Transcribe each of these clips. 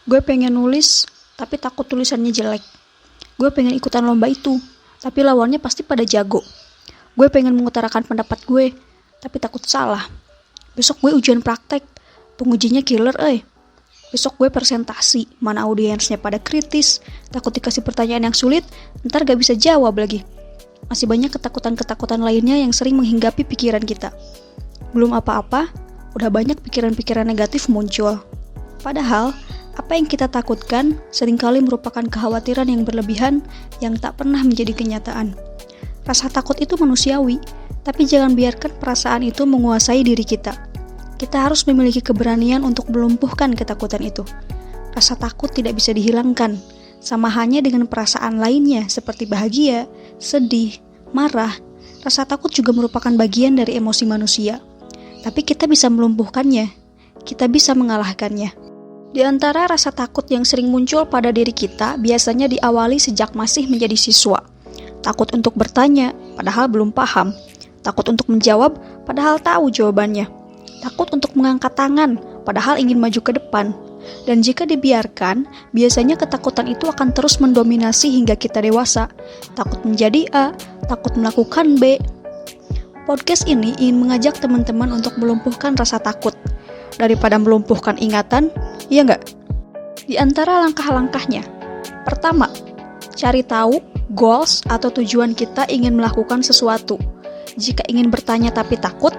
Gue pengen nulis, tapi takut tulisannya jelek. Gue pengen ikutan lomba itu, tapi lawannya pasti pada jago. Gue pengen mengutarakan pendapat gue, tapi takut salah. Besok gue ujian praktek, pengujinya killer Besok gue presentasi, mana audiensnya pada kritis, takut dikasih pertanyaan yang sulit, ntar gak bisa jawab lagi. Masih banyak ketakutan-ketakutan lainnya yang sering menghinggapi pikiran kita. Belum apa-apa, udah banyak pikiran-pikiran negatif muncul. Padahal, apa yang kita takutkan seringkali merupakan kekhawatiran yang berlebihan yang tak pernah menjadi kenyataan. Rasa takut itu manusiawi, tapi jangan biarkan perasaan itu menguasai diri kita. Kita harus memiliki keberanian untuk melumpuhkan ketakutan itu. Rasa takut tidak bisa dihilangkan, sama halnya dengan perasaan lainnya seperti bahagia, sedih, marah. Rasa takut juga merupakan bagian dari emosi manusia. Tapi kita bisa melumpuhkannya, kita bisa mengalahkannya. Di antara rasa takut yang sering muncul pada diri kita biasanya diawali sejak masih menjadi siswa. Takut untuk bertanya, padahal belum paham. Takut untuk menjawab, padahal tahu jawabannya. Takut untuk mengangkat tangan, padahal ingin maju ke depan. Dan jika dibiarkan, biasanya ketakutan itu akan terus mendominasi hingga kita dewasa. Takut menjadi A, takut melakukan B. Podcast ini ingin mengajak teman-teman untuk melumpuhkan rasa takut. Daripada melumpuhkan ingatan, iya nggak? Di antara langkah-langkahnya, pertama, cari tahu goals atau tujuan kita ingin melakukan sesuatu. Jika ingin bertanya tapi takut,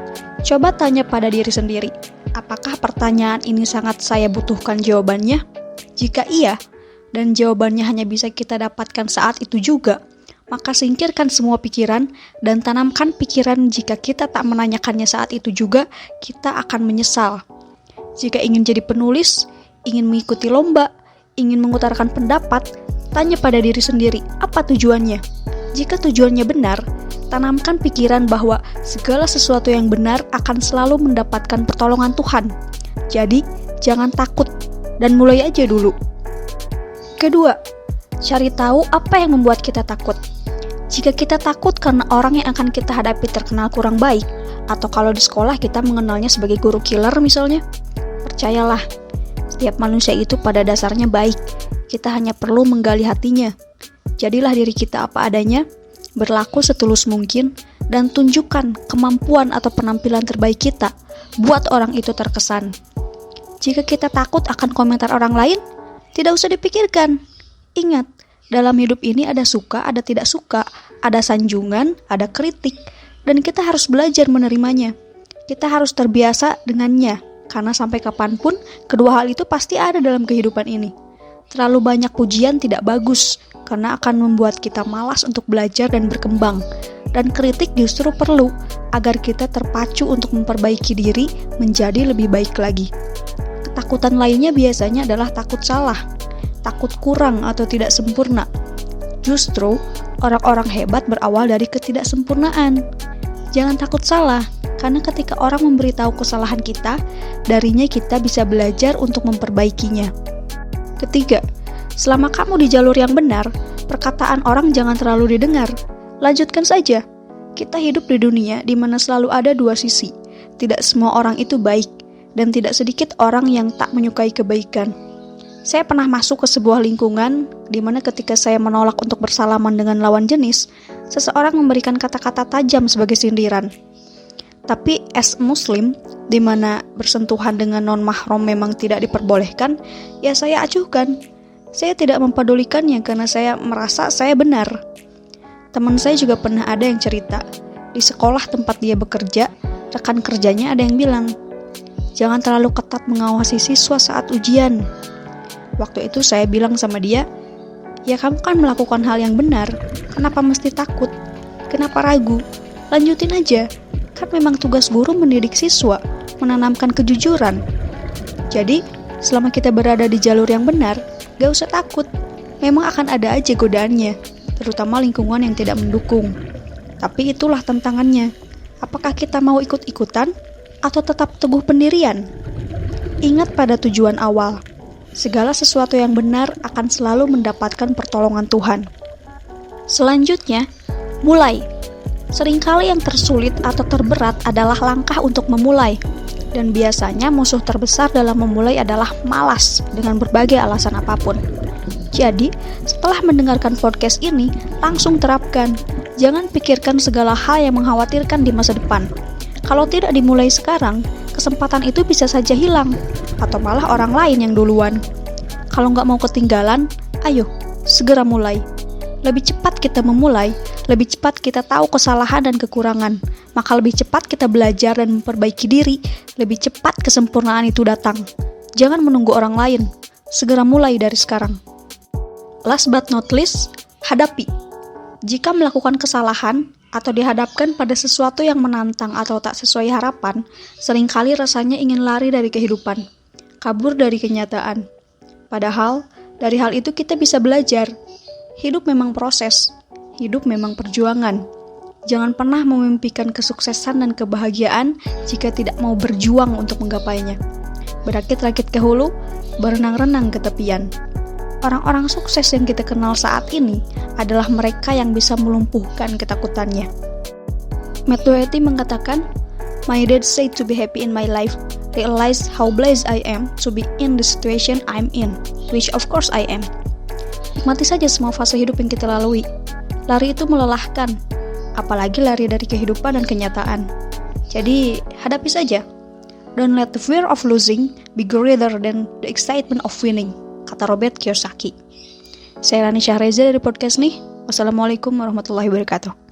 coba tanya pada diri sendiri, apakah pertanyaan ini sangat saya butuhkan jawabannya? Jika iya, dan jawabannya hanya bisa kita dapatkan saat itu juga, maka singkirkan semua pikiran dan tanamkan pikiran jika kita tak menanyakannya saat itu juga, kita akan menyesal. Jika ingin jadi penulis, ingin mengikuti lomba, ingin mengutarakan pendapat, tanya pada diri sendiri, apa tujuannya? Jika tujuannya benar, tanamkan pikiran bahwa segala sesuatu yang benar akan selalu mendapatkan pertolongan Tuhan. Jadi, jangan takut dan mulai aja dulu. Kedua, cari tahu apa yang membuat kita takut. Jika kita takut karena orang yang akan kita hadapi terkenal kurang baik, atau kalau di sekolah kita mengenalnya sebagai guru killer misalnya, percayalah, setiap manusia itu pada dasarnya baik. Kita hanya perlu menggali hatinya. Jadilah diri kita apa adanya, berlaku setulus mungkin, dan tunjukkan kemampuan atau penampilan terbaik kita, buat orang itu terkesan. Jika kita takut akan komentar orang lain, tidak usah dipikirkan. Ingat, dalam hidup ini ada suka, ada tidak suka, ada sanjungan, ada kritik, dan kita harus belajar menerimanya. Kita harus terbiasa dengannya, karena sampai kapanpun, kedua hal itu pasti ada dalam kehidupan ini. Terlalu banyak pujian tidak bagus, karena akan membuat kita malas untuk belajar dan berkembang. Dan kritik justru perlu, agar kita terpacu untuk memperbaiki diri menjadi lebih baik lagi. Ketakutan lainnya biasanya adalah takut salah, takut kurang atau tidak sempurna. Justru, orang-orang hebat berawal dari ketidaksempurnaan. Jangan takut salah, karena ketika orang memberitahu kesalahan kita, darinya kita bisa belajar untuk memperbaikinya. Ketiga, selama kamu di jalur yang benar, perkataan orang jangan terlalu didengar. Lanjutkan saja. Kita hidup di dunia di mana selalu ada dua sisi. Tidak semua orang itu baik, dan tidak sedikit orang yang tak menyukai kebaikan. Saya pernah masuk ke sebuah lingkungan di mana ketika saya menolak untuk bersalaman dengan lawan jenis, seseorang memberikan kata-kata tajam sebagai sindiran. Tapi as Muslim, di mana bersentuhan dengan non-mahram memang tidak diperbolehkan, ya saya acuhkan. Saya tidak mempedulikannya karena saya merasa saya benar. Teman saya juga pernah ada yang cerita, di sekolah tempat dia bekerja, rekan kerjanya ada yang bilang, jangan terlalu ketat mengawasi siswa saat ujian. Waktu itu saya bilang sama dia, ya kamu kan melakukan hal yang benar, kenapa mesti takut? Kenapa ragu? Lanjutin aja. Kan memang tugas guru mendidik siswa, menanamkan kejujuran. Jadi, selama kita berada di jalur yang benar, gak usah takut. Memang akan ada aja godaannya, terutama lingkungan yang tidak mendukung. Tapi itulah tantangannya. Apakah kita mau ikut-ikutan, atau tetap teguh pendirian? Ingat pada tujuan awal. Segala sesuatu yang benar akan selalu mendapatkan pertolongan Tuhan. Selanjutnya, mulai. Seringkali yang tersulit atau terberat adalah langkah untuk memulai. Dan biasanya musuh terbesar dalam memulai adalah malas dengan berbagai alasan apapun. Jadi, setelah mendengarkan podcast ini, langsung terapkan. Jangan pikirkan segala hal yang mengkhawatirkan di masa depan. Kalau tidak dimulai sekarang, kesempatan itu bisa saja hilang, atau malah orang lain yang duluan. Kalau nggak mau ketinggalan, ayo, segera mulai. Lebih cepat kita memulai, lebih cepat kita tahu kesalahan dan kekurangan. Maka lebih cepat kita belajar dan memperbaiki diri, lebih cepat kesempurnaan itu datang. Jangan menunggu orang lain, segera mulai dari sekarang. Last but not least, hadapi. Jika melakukan kesalahan atau dihadapkan pada sesuatu yang menantang atau tak sesuai harapan, seringkali rasanya ingin lari dari kehidupan, kabur dari kenyataan. Padahal, dari hal itu kita bisa belajar. Hidup memang proses, hidup memang perjuangan. Jangan pernah memimpikan kesuksesan dan kebahagiaan jika tidak mau berjuang untuk menggapainya. Berakit-rakit ke hulu, berenang-renang ke tepian. Orang-orang sukses yang kita kenal saat ini adalah mereka yang bisa melumpuhkan ketakutannya. Matt Doherty mengatakan, "My dad said to be happy in my life, realize how blessed I am to be in the situation I'm in, which of course I am." Nikmati saja semua fase hidup yang kita lalui. Lari itu melelahkan, apalagi lari dari kehidupan dan kenyataan. Jadi, hadapi saja. Don't let the fear of losing be greater than the excitement of winning, kata Robert Kiyosaki. Saya Rani Syahreza dari podcast nih. Wassalamualaikum warahmatullahi wabarakatuh.